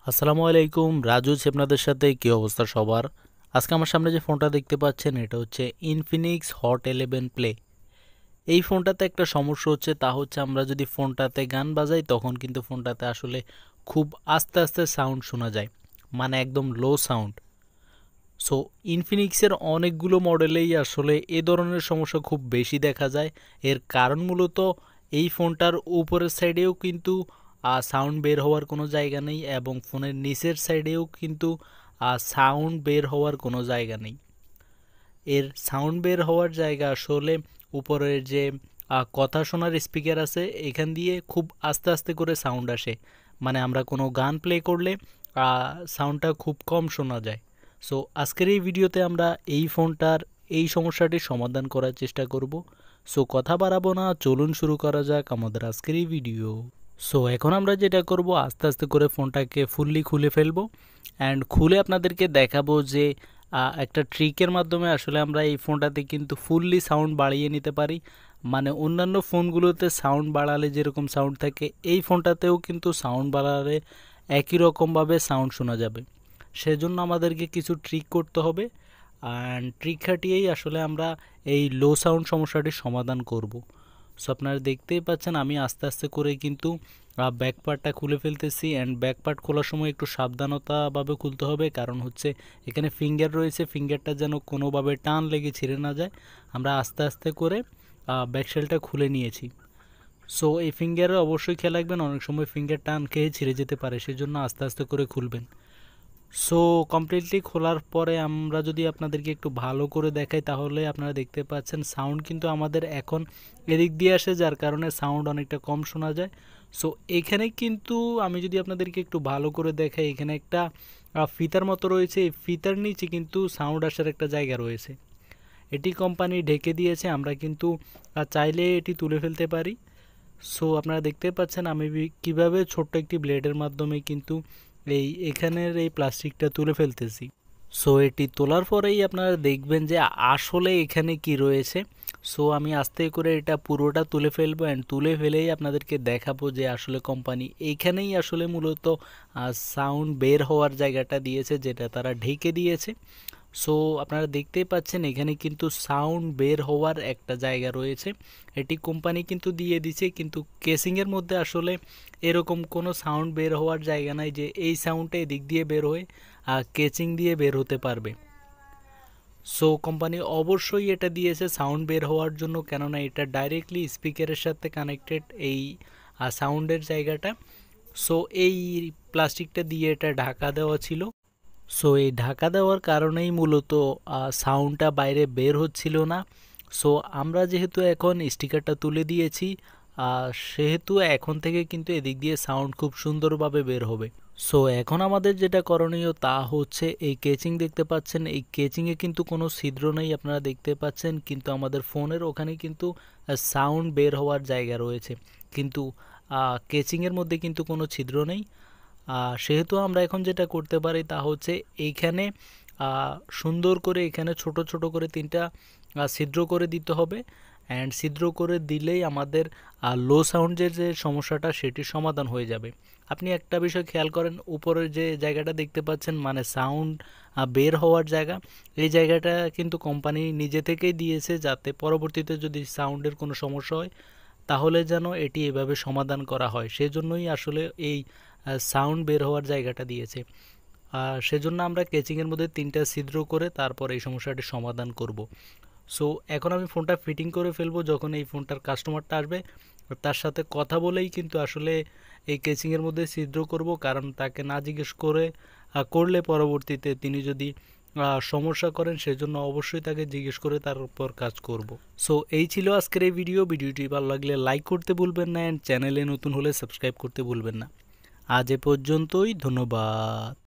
আসসালামু আলাইকুম, রাজু আছি আপনাদের সাথে। কি অবস্থা সবার? আজকে আমার সামনে যে ফোনটা দেখতে পাচ্ছেন এটা হচ্ছে ইনফিনিক্স হট 11 প্লে। এই ফোনটাতে একটা সমস্যা হচ্ছে, তা হচ্ছে আমরা যদি ফোনটাতে গান বাজাই তখন কিন্তু ফোনটাতে আসলে খুব আস্তে আস্তে সাউন্ড শোনা যায়, মানে একদম লো সাউন্ড। সো ইনফিনিক্সের অনেকগুলো মডেলেই আসলে এ ধরনের সমস্যা খুব বেশি দেখা যায়। এর কারণ মূলত এই ফোনটার উপরের সাইডেও কিন্তু সাউন্ড বের হওয়ার কোনো জায়গা নেই, এবং ফোনের নিচের সাইডেও কিন্তু সাউন্ড বের হওয়ার কোনো জায়গা নেই। এর সাউন্ড বের হওয়ার জায়গা আসলে উপরের যে কথা শোনার স্পিকার আছে এখান দিয়ে খুব আস্তে আস্তে করে সাউন্ড আসে, মানে আমরা কোনো গান প্লে করলে সাউন্ডটা খুব কম শোনা যায়। সো আজকের এই ভিডিওতে আমরা এই ফোনটার এই সমস্যাটির সমাধান করার চেষ্টা করব। সো কথা বাড়াবো না, চলুন শুরু করা যাক আমাদের আজকের এই ভিডিও। সো এখন আমরা যেটা করব, আস্তে আস্তে করে ফোনটাকে ফুললি খুলে ফেলবো, অ্যান্ড খুলে আপনাদেরকে দেখাবো যে একটা ট্রিকের মাধ্যমে আসলে আমরা এই ফোনটাতে কিন্তু ফুললি সাউন্ড বাড়িয়ে নিতে পারি। মানে অন্যান্য ফোনগুলোতে সাউন্ড বাড়ালে যেরকম সাউন্ড থাকে, এই ফোনটাতেও কিন্তু সাউন্ড বাড়ালে একই রকমভাবে সাউন্ড শোনা যাবে। সেজন্য আমাদেরকে কিছু ট্রিক করতে হবে, অ্যান্ড ট্রিক খাটিয়েই আসলে আমরা এই লো সাউন্ড সমস্যাটির সমাধান করব। সো আপনারা দেখতেই পাচ্ছেন আমি আস্তে আস্তে করে কিন্তু ব্যাক পার্টটা খুলে ফেলতেছি, অ্যান্ড ব্যাক পার্ট খোলার সময় একটু সাবধানতাভাবে খুলতে হবে, কারণ হচ্ছে এখানে ফিঙ্গার রয়েছে, ফিঙ্গারটা যেন কোনোভাবে টান লেগে ছিঁড়ে না যায়। আমরা আস্তে আস্তে করে ব্যাক শেলটা খুলে নিয়েছি। সো এই ফিঙ্গারে অবশ্যই খেয়াল রাখবেন, অনেক সময় ফিঙ্গার টান খেয়ে ছিঁড়ে যেতে পারে, সেজন্য আস্তে আস্তে করে খুলবেন। সো কমপ্লিটলি খোলার পরে আমরা যদি আপনাদেরকে একটু ভালো করে দেখাই তাহলে আপনারা দেখতে পাচ্ছেন সাউন্ড কিন্তু আমাদের এখন এদিক দিয়ে আসে, যার কারণে সাউন্ড অনেকটা কম শোনা যায়। সো এখানে কিন্তু আমি যদি আপনাদেরকে একটু ভালো করে দেখাই, এখানে একটা ফিতার মতো রয়েছে, এই ফিতার নিচে কিন্তু সাউন্ড আসার একটা জায়গা রয়েছে। এটি কোম্পানি ঢেকে দিয়েছে, আমরা কিন্তু চাইলে এটি তুলে ফেলতে পারি। সো আপনারা দেখতে পাচ্ছেন আমি কিভাবে ছোট্ট একটি ব্লেডের মাধ্যমে কিন্তু এখানের এই প্লাস্টিকটা তুলে ফেলতেছি। সো এটি তোলার পরেই আপনারা দেখবেন যে আসলে এখানে কি রয়েছে। সো আমি আস্তে করে এটা পুরোটা তুলে ফেলবো, অ্যান্ড তুলে ফেলেই আপনাদেরকে দেখাবো যে আসলে কোম্পানি এইখানেই আসলে মূলত সাউন্ড বের হওয়ার জায়গাটা দিয়েছে, যেটা তারা ঢেকে দিয়েছে। সো আপনারা দেখতেই পাচ্ছেন এখানে কিন্তু সাউন্ড বের হওয়ার একটা জায়গা রয়েছে, এটি কোম্পানি কিন্তু দিয়ে দিছে, কিন্তু কেসিংয়ের মধ্যে আসলে এরকম কোনো সাউন্ড বের হওয়ার জায়গা নাই যে এই সাউন্ডটা এদিক দিয়ে বের হয়ে কেচিং দিয়ে বের হতে পারবে। সো কোম্পানি অবশ্যই এটা দিয়েছে সাউন্ড বের হওয়ার জন্য, কেননা এটা ডাইরেক্টলি স্পিকারের সাথে কানেক্টেড এই সাউন্ডের জায়গাটা। সো এই প্লাস্টিকটা দিয়ে এটা ঢাকা দেওয়া ছিল। সো এই ঢাকা দেওয়ার কারণেই মূলত সাউন্ডটা বাইরে বের হচ্ছিল না। সো আমরা যেহেতু এখন স্টিকারটা তুলে দিয়েছি, সেহেতু এখন থেকে কিন্তু এদিক দিয়ে সাউন্ড খুব সুন্দরভাবে বের হবে। সো এখন আমাদের যেটা করণীয় তা হচ্ছে, এই কেচিং দেখতে পাচ্ছেন, এই কেচিংয়ে কিন্তু কোনো ছিদ্র নেই আপনারা দেখতে পাচ্ছেন, কিন্তু আমাদের ফোনের ওখানে কিন্তু সাউন্ড বের হওয়ার জায়গা রয়েছে, কিন্তু কেচিংয়ের মধ্যে কিন্তু কোনো ছিদ্র নেই। সেহেতু আমরা এখন যেটা করতে পারি তা হচ্ছে এইখানে সুন্দর করে এখানে ছোট ছোট করে তিনটা ছিদ্র করে দিতে হবে, অ্যান্ড ছিদ্র করে দিলেই আমাদের লো সাউন্ডের যে সমস্যাটা সেটির সমাধান হয়ে যাবে। আপনি একটা বিষয় খেয়াল করেন, উপরের যে জায়গাটা দেখতে পাচ্ছেন মানে সাউন্ড বের হওয়ার জায়গা, এই জায়গাটা কিন্তু কোম্পানি নিজে থেকেই দিয়েছে, যাতে পরবর্তীতে যদি সাউন্ডের কোনো সমস্যা হয় তাহলে যেন এটি এভাবে সমাধান করা হয়। সেজন্যই আসলে এই সাউন্ড বের হওয়ার জায়গাটা দিয়েছে। সেজন্য আমরা কেচিংয়ের মধ্যে তিনটা ছিদ্র করে তারপর এই সমস্যাটি সমাধান করব। সো এখন আমি ফোনটা ফিটিং করে ফেলবো, যখন এই ফোনটার কাস্টমারটা আসবে তার সাথে কথা বলেই কিন্তু আসলে এই কেচিংয়ের মধ্যে ছিদ্র করব, কারণ তাকে না জিজ্ঞেস করে করলে পরবর্তীতে তিনি যদি সমস্যা করেন, সেজন্য অবশ্যই তাকে জিজ্ঞেস করে তার উপর কাজ করব। সো এই ছিল আজকের এই ভিডিওটি ভালো লাগলে লাইক করতে ভুলবেন না, অ্যান্ড চ্যানেলে নতুন হলে সাবস্ক্রাইব করতে ভুলবেন না। আজ এ পর্যন্তই, ধন্যবাদ।